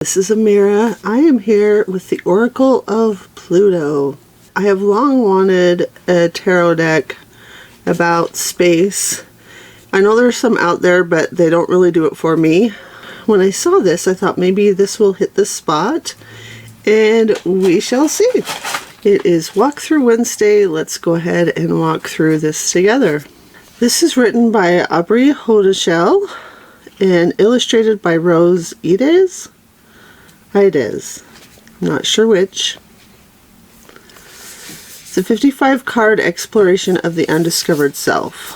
This is Amira. I am here with the Oracle of Pluto. I have long wanted a tarot deck about space. I know there's some out there, but they don't really do it for me. When I saw this, I thought maybe this will hit the spot, and we shall see. It is Walkthrough Wednesday. Let's go ahead and walk through this together. This is written by Aubrey Hodeshell and illustrated by Rose Ides. Not sure which. It's a 55 card exploration of the undiscovered self.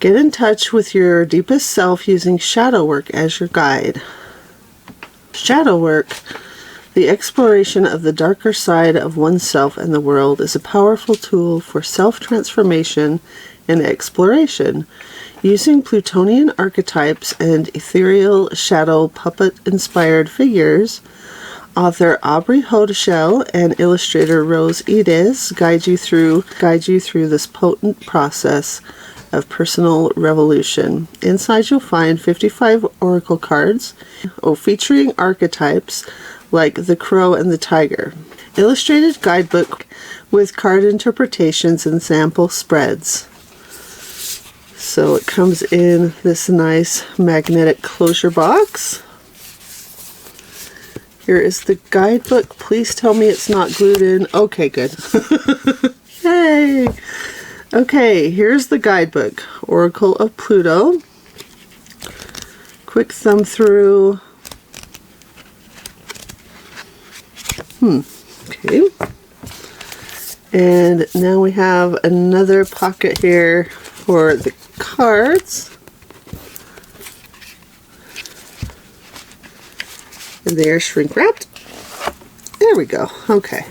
Get in touch with your deepest self using shadow work as your guide. Shadow work, the exploration of the darker side of oneself and the world, is a powerful tool for self-transformation and exploration. Using Plutonian archetypes and ethereal shadow puppet-inspired figures, author Aubrey Hodeshell and illustrator Rose Ides guide you through this potent process of personal revolution. Inside you'll find 55 oracle cards, featuring archetypes like the crow and the tiger. Illustrated guidebook with card interpretations and sample spreads. So it comes in this nice magnetic closure box. Here is the guidebook. Please tell me it's not glued in. Okay, good. Yay! Okay, here's the guidebook. Oracle of Pluto. Quick thumb through. Okay. And now we have another pocket here for the cards. And they are shrink wrapped. There we go. Okay.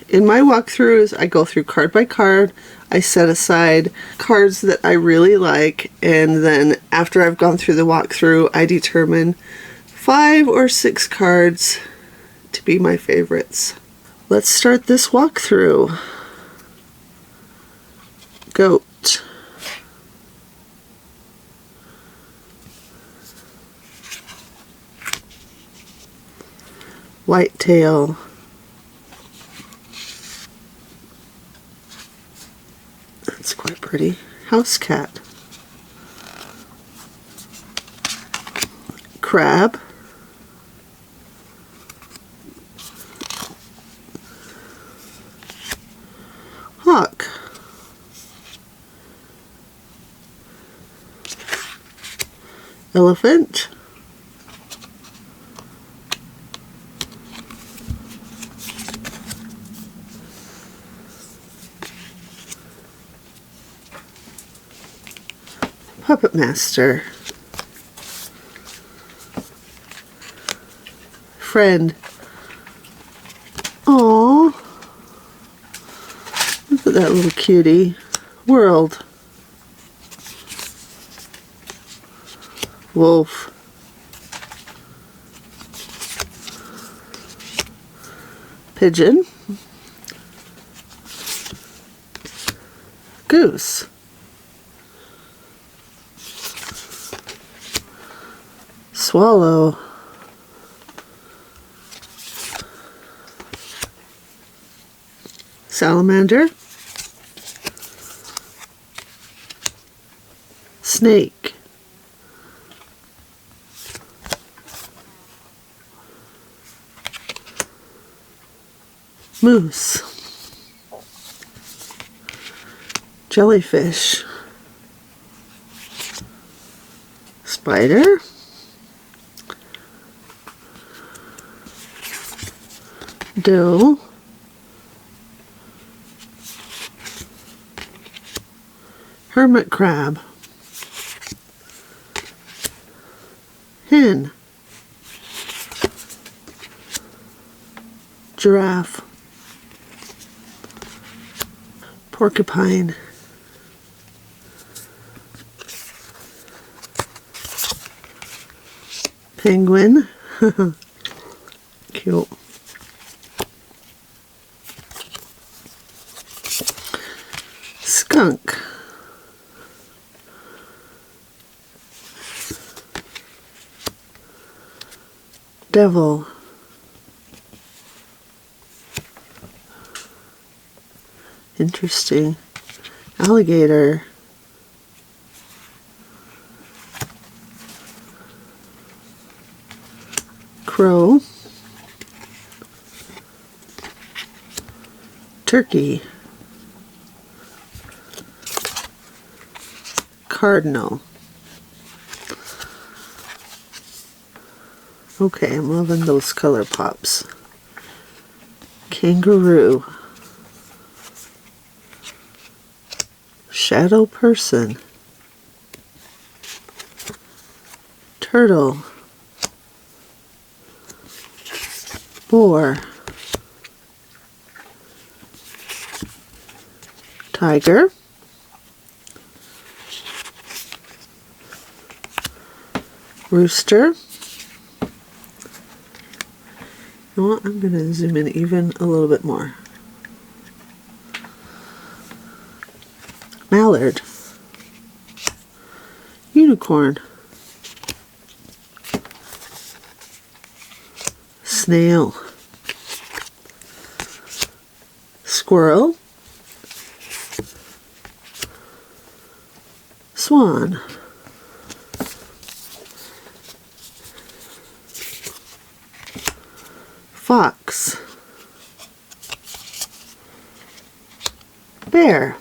In my walkthroughs, I go through card by card. I set aside cards that I really like, and then after I've gone through the walkthrough, I determine 5 or 6 cards to be my favorites. Let's start this walkthrough. Goat. Whitetail. That's quite pretty. House cat. Crab. Hawk. Elephant. Puppet Master. Friend. Aww. Look at that little cutie. World. Wolf. Pigeon. Goose. Swallow. Salamander. Snake. Moose. Jellyfish. Spider. Doe. Hermit crab. Hen. Giraffe. Porcupine. Penguin. Cute. Skunk. Devil. Interesting. Alligator. Crow. Turkey. Cardinal. Okay, I'm loving those color pops. Kangaroo. Shadow person. Turtle. Boar. Tiger. Rooster. You know what? I'm going to zoom in even a little bit more. Mallard. Unicorn. Snail. Squirrel. Swan. Fox. Bear.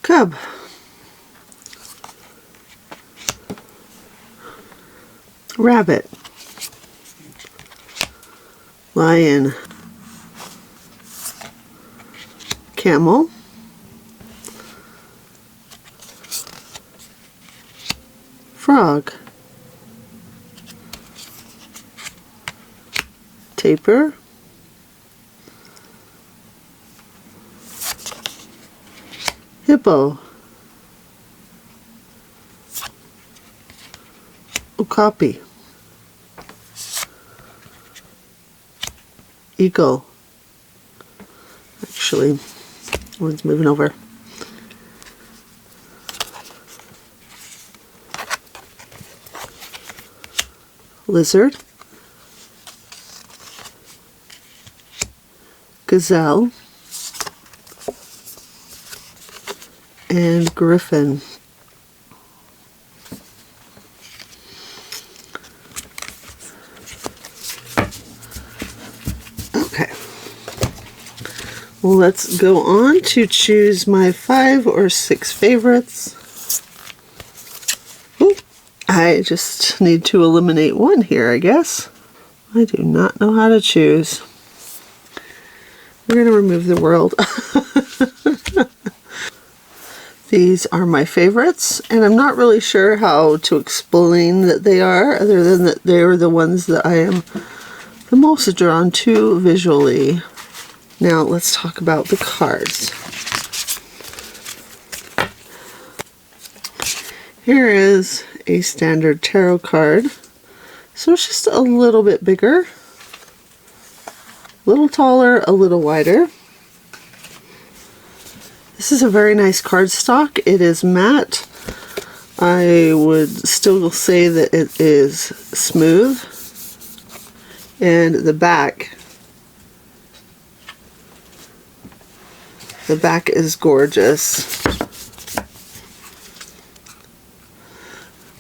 Cub. Rabbit. Lion. Camel. Frog. Tapir. Hippo. Okapi. Eagle. Actually, one's moving over. Lizard. Gazelle. And griffin. Okay. Well, let's go on to choose my 5 or 6 favorites. Ooh, I just need to eliminate one here, I guess. I do not know how to choose. We're going to remove the world. These are my favorites, and I'm not really sure how to explain that they are, other than that they're the ones that I am the most drawn to visually. Now let's talk about the cards. Here is a standard tarot card. So it's just a little bit bigger, a little taller, a little wider. This is a very nice cardstock. It is matte. I would still say that it is smooth. And the back is gorgeous.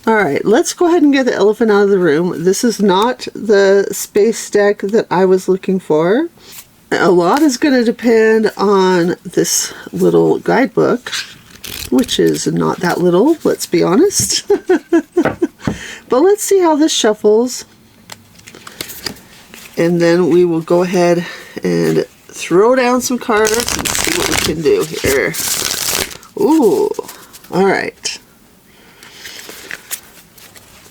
Alright, let's go ahead and get the elephant out of the room. This is not the space deck that I was looking for. A lot is going to depend on this little guidebook, which is not that little, let's be honest. But let's see how this shuffles. And then we will go ahead and throw down some cards and see what we can do here. Ooh, alright.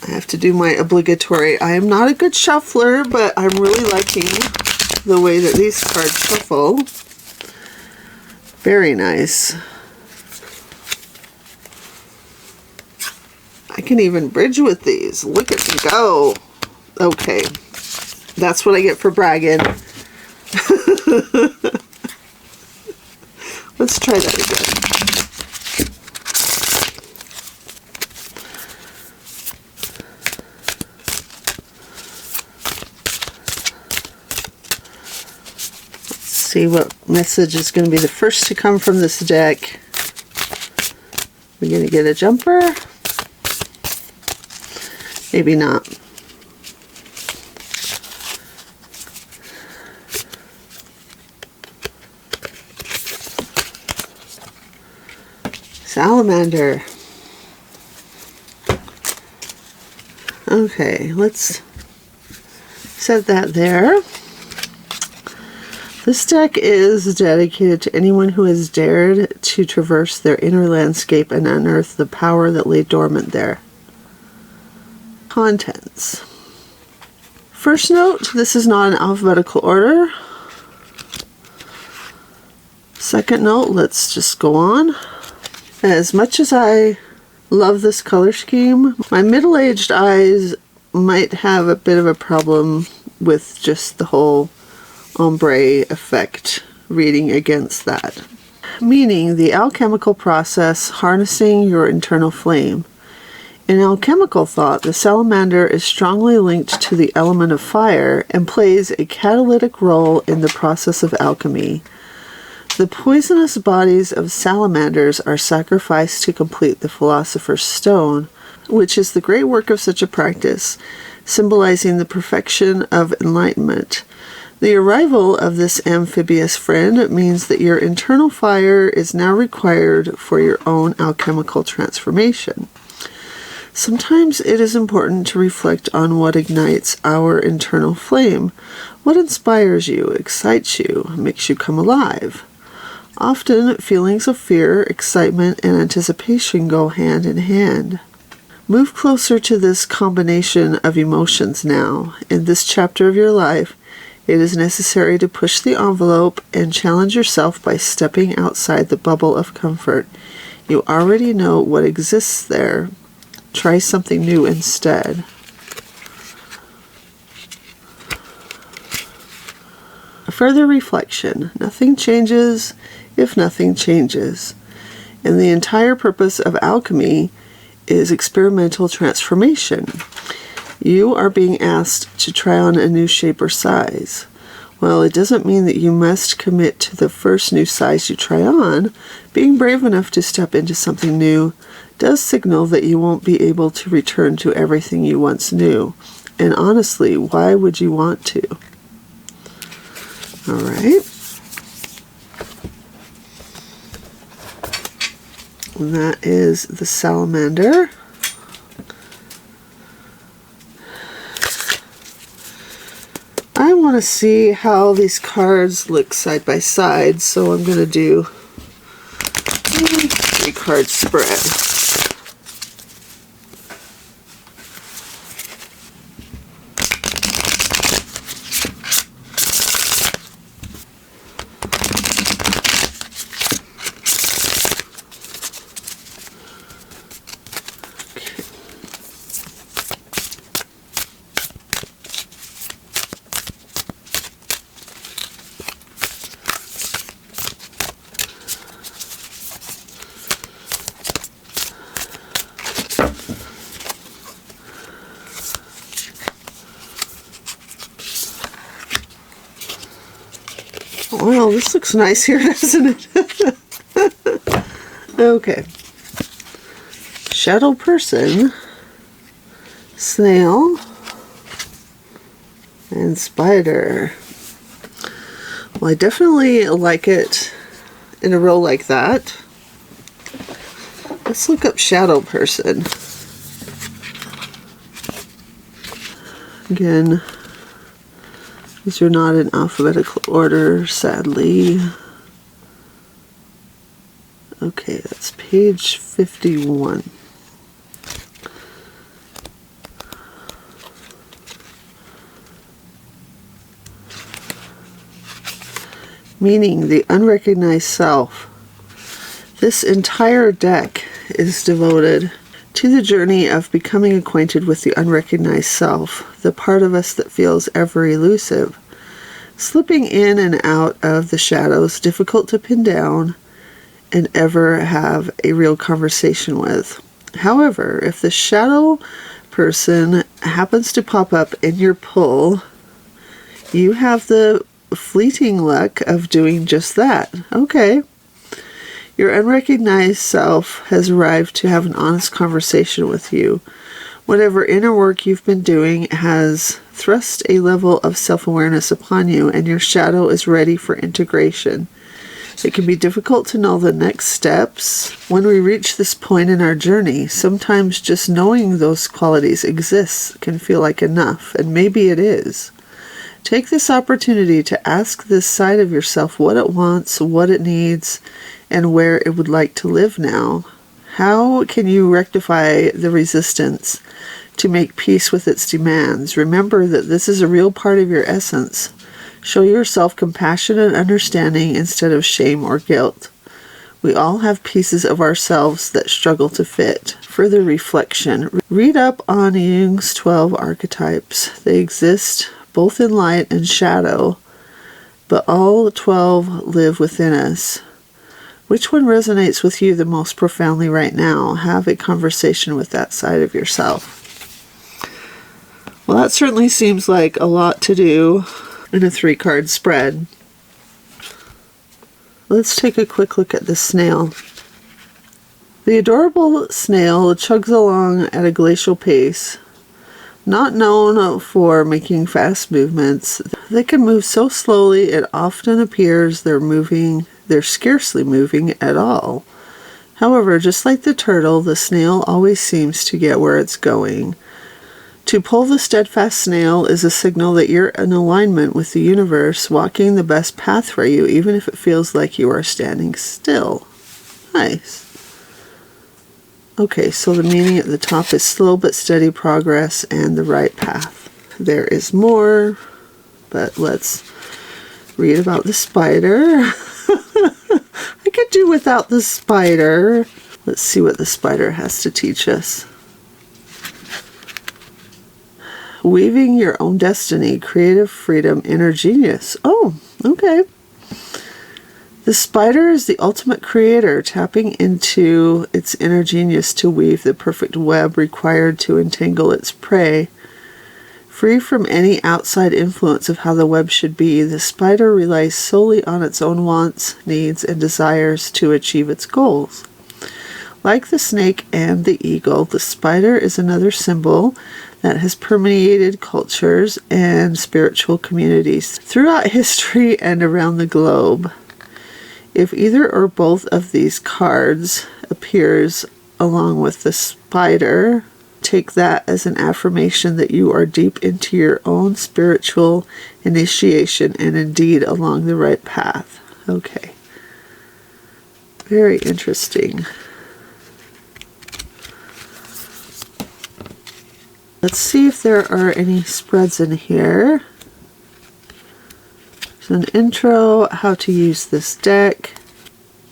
I have to do my obligatory. I am not a good shuffler, but I'm really liking the way that these cards shuffle. Very nice. I can even bridge with these. Look at me go. Okay. That's what I get for bragging. Let's try that again. See what message is going to be the first to come from this deck. We're going to get a jumper. Maybe not. Salamander. Okay, let's set that there. This deck is dedicated to anyone who has dared to traverse their inner landscape and unearth the power that lay dormant there. Contents. First note, this is not in alphabetical order. Second note, let's just go on. As much as I love this color scheme, my middle-aged eyes might have a bit of a problem with just the whole ombre effect reading against that. Meaning the alchemical process harnessing your internal flame. In alchemical thought, the salamander is strongly linked to the element of fire and plays a catalytic role in the process of alchemy. The poisonous bodies of salamanders are sacrificed to complete the philosopher's stone, which is the great work of such a practice, symbolizing the perfection of enlightenment. The arrival of this amphibious friend means that your internal fire is now required for your own alchemical transformation. Sometimes it is important to reflect on what ignites our internal flame, what inspires you, excites you, makes you come alive. Often, feelings of fear, excitement, and anticipation go hand in hand. Move closer to this combination of emotions now. In this chapter of your life, it is necessary to push the envelope and challenge yourself by stepping outside the bubble of comfort. You already know what exists there. Try something new instead. A further reflection. Nothing changes if nothing changes. And the entire purpose of alchemy is experimental transformation. You are being asked to try on a new shape or size. Well, it doesn't mean that you must commit to the first new size you try on. Being brave enough to step into something new does signal that you won't be able to return to everything you once knew. And honestly, why would you want to? All right. And that is the salamander. I want to see how these cards look side by side, so I'm going to do a 3-card spread. Well, this looks nice here, doesn't it? Okay. Shadow person, snail, and spider. Well, I definitely like it in a row like that. Let's look up shadow person. Again, these are not in alphabetical order, sadly. Okay, that's page 51. Meaning the unrecognized self. This entire deck is devoted to the journey of becoming acquainted with the unrecognized self, the part of us that feels ever elusive, slipping in and out of the shadows, difficult to pin down and ever have a real conversation with. However, if the shadow person happens to pop up in your pull, you have the fleeting luck of doing just that. Okay. Your unrecognized self has arrived to have an honest conversation with you. Whatever inner work you've been doing has thrust a level of self-awareness upon you, and your shadow is ready for integration. It can be difficult to know the next steps when we reach this point in our journey. Sometimes just knowing those qualities exist can feel like enough, and maybe it is. Take this opportunity to ask this side of yourself what it wants, what it needs, and where it would like to live now. How can you rectify the resistance to make peace with its demands? Remember that this is a real part of your essence. Show yourself compassion and understanding instead of shame or guilt. We all have pieces of ourselves that struggle to fit. Further reflection. Read up on Jung's 12 archetypes. They exist both in light and shadow, but all 12 live within us. Which one resonates with you the most profoundly right now? Have a conversation with that side of yourself. Well, that certainly seems like a lot to do in a 3-card spread. Let's take a quick look at the snail. The adorable snail chugs along at a glacial pace. Not known for making fast movements, they can move so slowly it often appears they're scarcely moving at all. However, just like the turtle, the snail always seems to get where it's going. To pull the steadfast snail is a signal that you're in alignment with the universe, walking the best path for you, even if it feels like you are standing still. Nice. Okay, so the meaning at the top is slow but steady progress and the right path. There is more, but let's read about the spider. I could do without the spider. Let's see what the spider has to teach us. Weaving your own destiny, creative freedom, inner genius. Oh, okay. The spider is the ultimate creator, tapping into its inner genius to weave the perfect web required to entangle its prey. Free from any outside influence of how the web should be, the spider relies solely on its own wants, needs, and desires to achieve its goals. Like the snake and the eagle, the spider is another symbol that has permeated cultures and spiritual communities throughout history and around the globe. If either or both of these cards appears along with the spider, take that as an affirmation that you are deep into your own spiritual initiation and indeed along the right path. Okay. Very interesting. Let's see if there are any spreads in here. There's an intro, how to use this deck.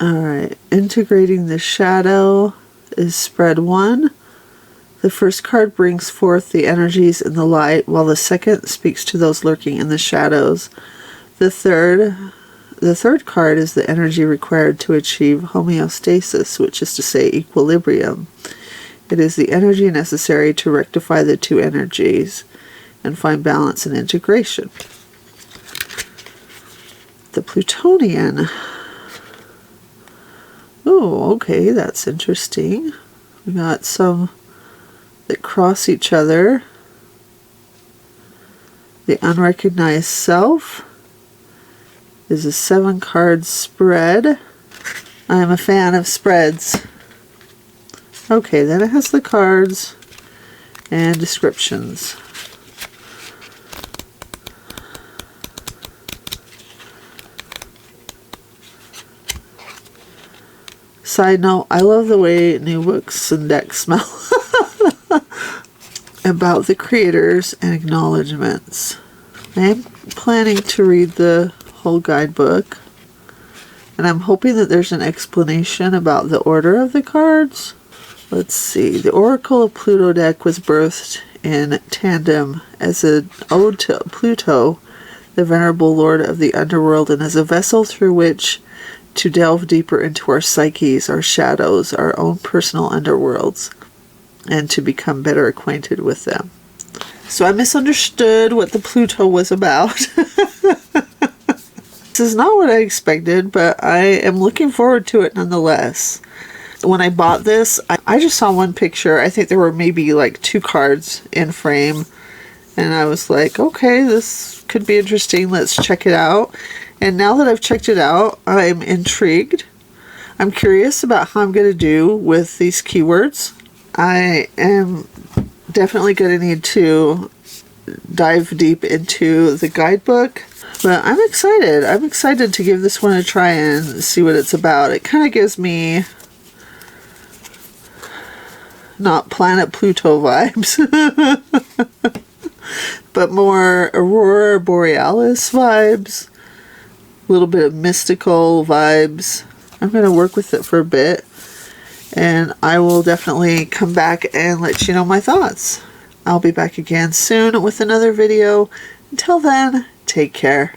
Alright, integrating the shadow is spread 1. The first card brings forth the energies in the light, while the second speaks to those lurking in the shadows. The third card is the energy required to achieve homeostasis, which is to say equilibrium. It is the energy necessary to rectify the two energies and find balance and integration. The Plutonian. Oh, okay, that's interesting. We got some that cross each other. The unrecognized self is a 7-card spread. I am a fan of spreads. Okay, then it has the cards and descriptions. Side note, I love the way new books and decks smell. About the creators and acknowledgements. I am planning to read the whole guidebook, and I'm hoping that there's an explanation about the order of the cards. Let's see. The Oracle of Pluto deck was birthed in tandem as an ode to Pluto, the venerable lord of the underworld, and as a vessel through which to delve deeper into our psyches, our shadows, our own personal underworlds, and to become better acquainted with them. So I misunderstood what the Pluto was about. This is not what I expected, but I am looking forward to it nonetheless. When I bought this, I just saw one picture. I think there were maybe like 2 cards in frame. And I was like, okay, this could be interesting. Let's check it out. And now that I've checked it out, I'm intrigued. I'm curious about how I'm going to do with these keywords. I am definitely going to need to dive deep into the guidebook. But I'm excited. I'm excited to give this one a try and see what it's about. It kind of gives me not Planet Pluto vibes, but more Aurora Borealis vibes, a little bit of mystical vibes. I'm going to work with it for a bit, and I will definitely come back and let you know my thoughts. I'll be back again soon with another video. Until then, take care.